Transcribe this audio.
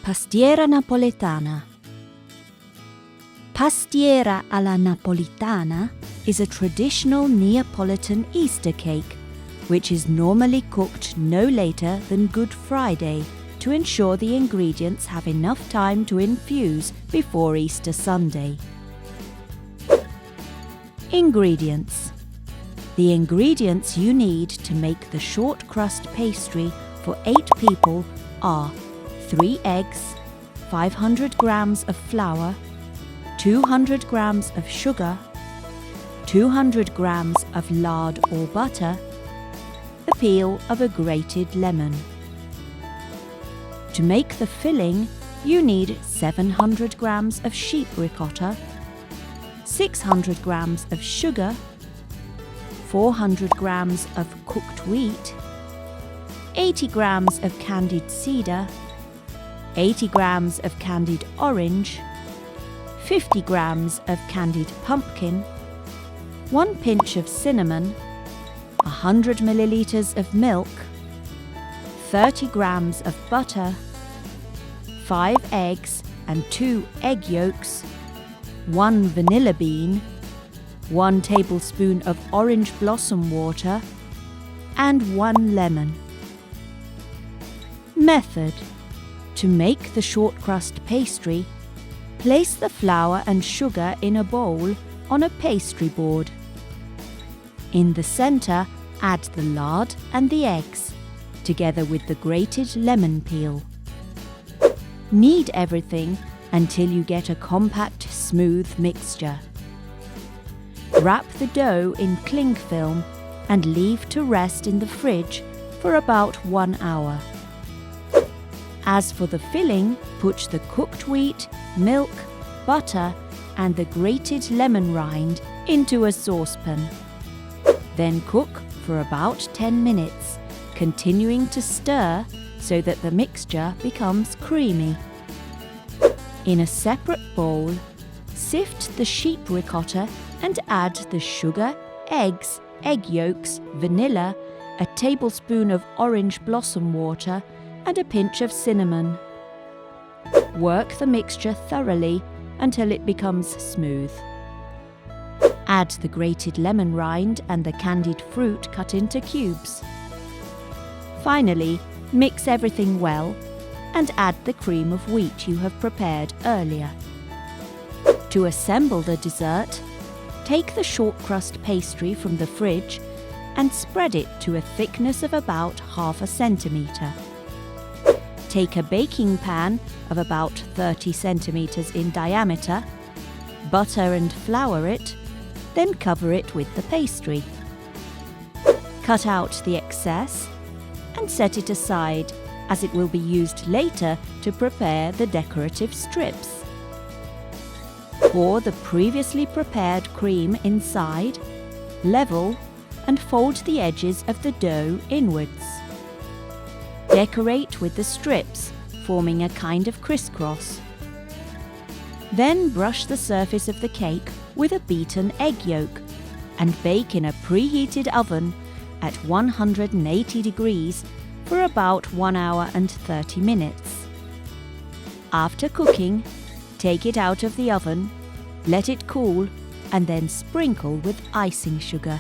Pastiera Napoletana. Pastiera alla Napoletana is a traditional Neapolitan Easter cake, which is normally cooked no later than Good Friday to ensure the ingredients have enough time to infuse before Easter Sunday. Ingredients. The ingredients you need to make the short crust pastry for 8 people are 3 eggs, 500 grams of flour, 200 grams of sugar, 200 grams of lard or butter, the peel of a grated lemon. To make the filling, you need 700 grams of sheep ricotta, 600 grams of sugar, 400 grams of cooked wheat, 80 grams of candied cedar, 80 grams of candied orange, 50 grams of candied pumpkin, 1 pinch of cinnamon, 100 milliliters of milk, 30 grams of butter, 5 eggs and 2 egg yolks, 1 vanilla bean, 1 tablespoon of orange blossom water, and 1 lemon. Method. To make the short crust pastry, place the flour and sugar in a bowl on a pastry board. In the centre, add the lard and the eggs, together with the grated lemon peel. Knead everything until you get a compact, smooth mixture. Wrap the dough in cling film and leave to rest in the fridge for about 1 hour. As for the filling, put the cooked wheat, milk, butter, and the grated lemon rind into a saucepan. Then cook for about 10 minutes, continuing to stir so that the mixture becomes creamy. In a separate bowl, sift the sheep ricotta and add the sugar, eggs, egg yolks, vanilla, a tablespoon of orange blossom water, and a pinch of cinnamon. Work the mixture thoroughly until it becomes smooth. Add the grated lemon rind and the candied fruit cut into cubes. Finally, mix everything well and add the cream of wheat you have prepared earlier. To assemble the dessert, take the short crust pastry from the fridge and spread it to a thickness of about ½ centimetre. Take a baking pan of about 30 centimetres in diameter, butter and flour it, then cover it with the pastry. Cut out the excess and set it aside, as it will be used later to prepare the decorative strips. Pour the previously prepared cream inside, level, and fold the edges of the dough inwards. Decorate with the strips, forming a kind of crisscross. Then brush the surface of the cake with a beaten egg yolk and bake in a preheated oven at 180 degrees for about 1 hour and 30 minutes. After cooking, take it out of the oven, let it cool, and then sprinkle with icing sugar.